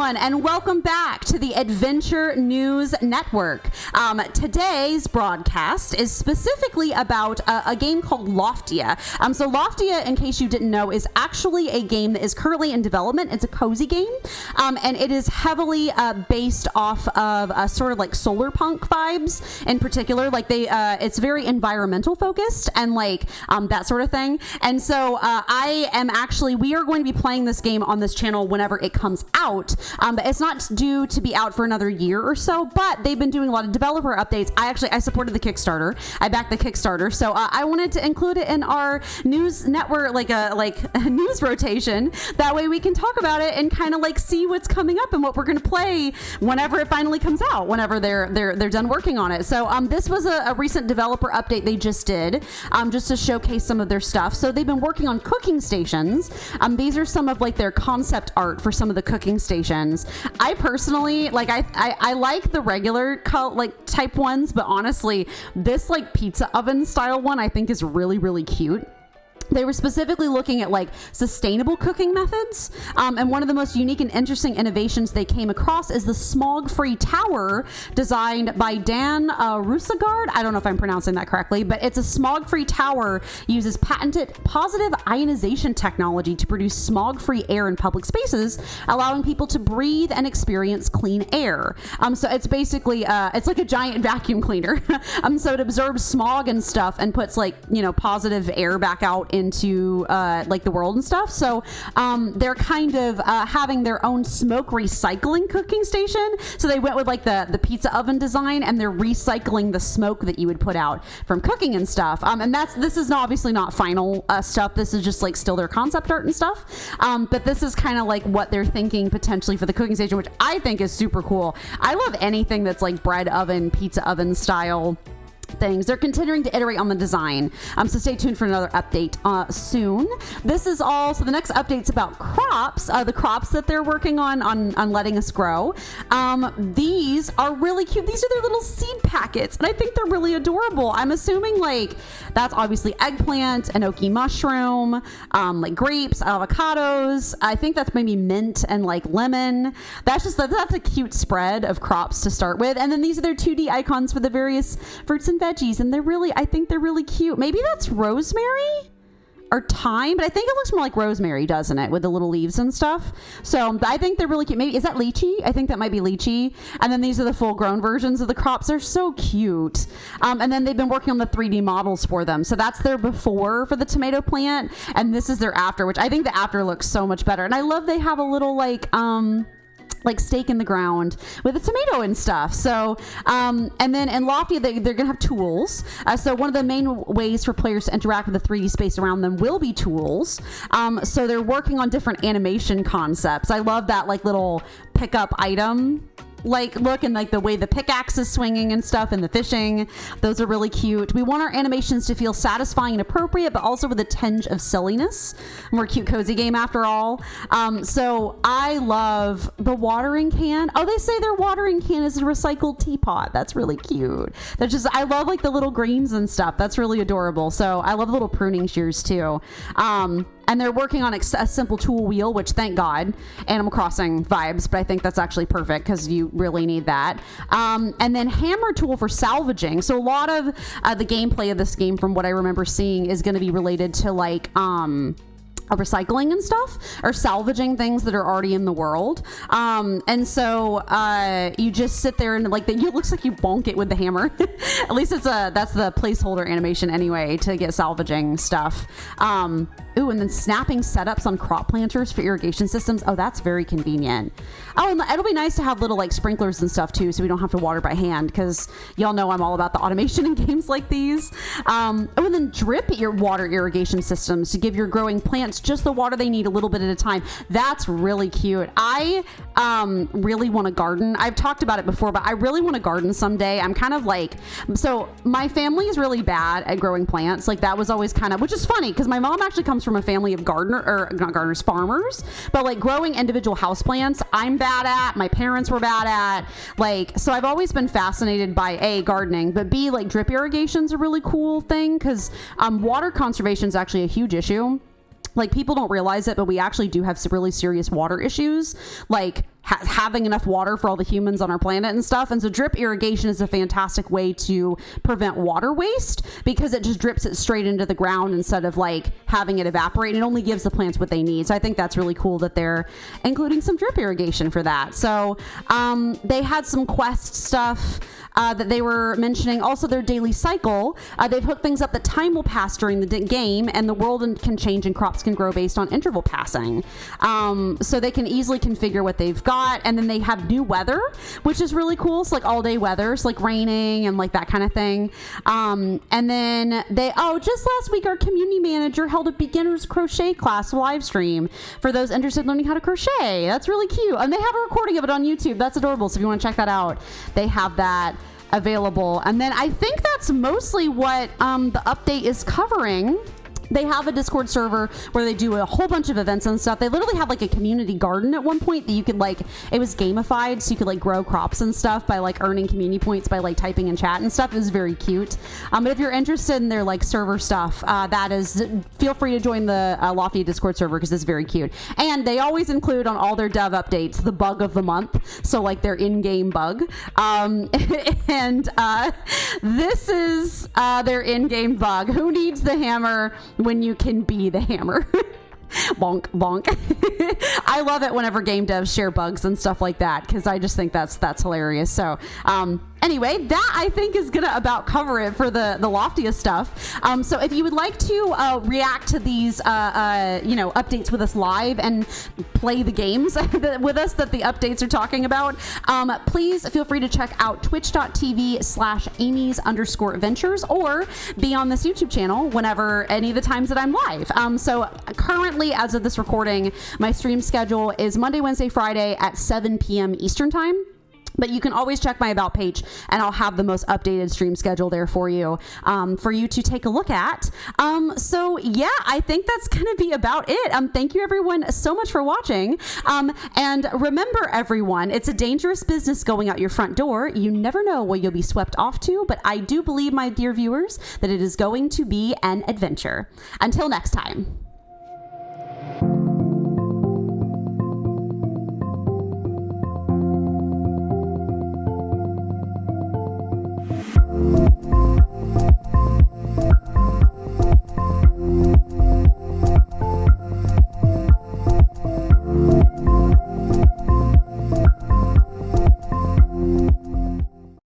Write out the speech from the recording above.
everyone, and welcome back to the Adventure News Network. Today's broadcast is specifically about a game called Loftia. So Loftia, in case you didn't know, is actually a game that is currently in development. It's a cozy game, and it is heavily based off of sort of like solarpunk vibes in particular. Like it's very environmental focused and like that sort of thing. And so we are going to be playing this game on this channel whenever it comes out. But it's not due to be out for another year or so, but they've been doing a lot of developer updates. I supported the Kickstarter. I backed the Kickstarter. So I wanted to include it in our news network, like a news rotation. That way we can talk about it and kind of like see what's coming up and what we're going to play whenever it finally comes out, whenever they're done working on it. So this was a recent developer update they just did, just to showcase some of their stuff. So they've been working on cooking stations. These are some of like their concept art for some of the cooking stations. I personally I like the regular type ones, but honestly, this like pizza oven style one I think is really, really cute. They were specifically looking at like sustainable cooking methods. And one of the most unique and interesting innovations they came across is the smog-free tower designed by Dan Rusagard. I don't know if I'm pronouncing that correctly, but it's a smog-free tower, uses patented positive ionization technology to produce smog-free air in public spaces, allowing people to breathe and experience clean air. So it's basically, it's like a giant vacuum cleaner. So it absorbs smog and stuff and puts like, positive air back out into like the world and stuff. So they're kind of having their own smoke recycling cooking station. So they went with like the pizza oven design, and they're recycling the smoke that you would put out from cooking and stuff. And this is obviously not final stuff. This is just like still their concept art and stuff. But this is kind of like what they're thinking potentially for the cooking station, which I think is super cool. I love anything that's like bread oven, pizza oven style things. They're continuing to iterate on the design. So stay tuned for another update soon. This is all, so the next update's about crops, the crops that they're working on letting us grow. These are really cute. These are their little seed packets, and I think they're really adorable. I'm assuming like that's obviously eggplant, enoki mushroom, like grapes, avocados. I think that's maybe mint and like lemon. That's a cute spread of crops to start with. And then these are their 2D icons for the various fruits and veggies, and I think they're really cute. Maybe that's rosemary or thyme, but I think it looks more like rosemary, doesn't it, with the little leaves and stuff. So I think they're really cute. Maybe is that lychee? I think that might be lychee. And then these are the full grown versions of the crops. They're so cute. And then they've been working on the 3D models for them. So that's their before for the tomato plant, and this is their after, which I think the after looks so much better. And I love they have a little like stake in the ground with a tomato and stuff. So and then in Loftia they're gonna have tools. So one of the main ways for players to interact with the 3D space around them will be tools. So they're working on different animation concepts. I love that like little pickup item like look, and like the way the pickaxe is swinging and stuff, and the fishing. Those are really cute. We want our animations to feel satisfying and appropriate, but also with a tinge of silliness. We're a cute cozy game after all. So I love the watering can. Oh, they say their watering can is a recycled teapot. That's really cute. I love like the little greens and stuff. That's really adorable. So I love the little pruning shears too. And they're working on a simple tool wheel, which thank God, Animal Crossing vibes, but I think that's actually perfect because you really need that. And then hammer tool for salvaging. So a lot of the gameplay of this game, from what I remember seeing, is going to be related to like recycling and stuff, or salvaging things that are already in the world. And so you just sit there and like it looks like you bonk it with the hammer. At least that's the placeholder animation anyway to get salvaging stuff. Ooh, and then snapping setups on crop planters for irrigation systems. Oh, that's very convenient. Oh, and it'll be nice to have little like sprinklers and stuff too, so we don't have to water by hand, because y'all know I'm all about the automation in games like these. Oh, and then drip your water irrigation systems to give your growing plants just the water they need a little bit at a time. That's really cute. I really want to garden. I've talked about it before, but I really want to garden someday. I'm kind of like, so my family is really bad at growing plants. Like that was always kind of, which is funny because my mom actually comes from a family of farmers, but like growing individual houseplants, I'm bad at, my parents were bad at, like, so I've always been fascinated by A, gardening, but B, like drip irrigation's a really cool thing because water conservation is actually a huge issue. Like people don't realize it, but we actually do have some really serious water issues, like having enough water for all the humans on our planet and stuff. And so drip irrigation is a fantastic way to prevent water waste because it just drips it straight into the ground instead of like having it evaporate. It only gives the plants what they need. So I think that's really cool that they're including some drip irrigation for that. So they had some quest stuff that they were mentioning. Also their daily cycle. They've hooked things up that time will pass during the game, and the world can change and crops can grow based on interval passing. So they can easily configure what they've got. And then they have new weather, which is really cool. So like all day weather, so like raining and like that kind of thing. And then just last week, our community manager held a beginner's crochet class live stream for those interested in learning how to crochet. That's really cute. And they have a recording of it on YouTube. That's adorable. So if you want to check that out, they have that available. And then I think that's mostly what the update is covering. They have a Discord server where they do a whole bunch of events and stuff. They literally have like a community garden at one point that you could like, it was gamified, so you could like grow crops and stuff by like earning community points by like typing in chat and stuff. It was very cute. But if you're interested in their like server stuff, feel free to join the Loftia Discord server because it's very cute. And they always include on all their dev updates the bug of the month, so like their in-game bug. This is their in-game bug. Who needs the hammer when you can be the hammer? Bonk, bonk. I love it whenever game devs share bugs and stuff like that because I just think that's hilarious. So anyway, that I think is gonna about cover it for the Loftia stuff. So if you would like to react to these updates with us live and play the games with us that the updates are talking about, please feel free to check out twitch.tv/Amy's_adventures or be on this YouTube channel whenever any of the times that I'm live. So currently, as of this recording, my stream schedule is Monday, Wednesday, Friday at 7 p.m. Eastern time. But you can always check my About page, and I'll have the most updated stream schedule there for you to take a look at. So yeah, I think that's going to be about it. Thank you everyone so much for watching. And remember everyone, it's a dangerous business going out your front door. You never know where you'll be swept off to, but I do believe, my dear viewers, that it is going to be an adventure. Until next time.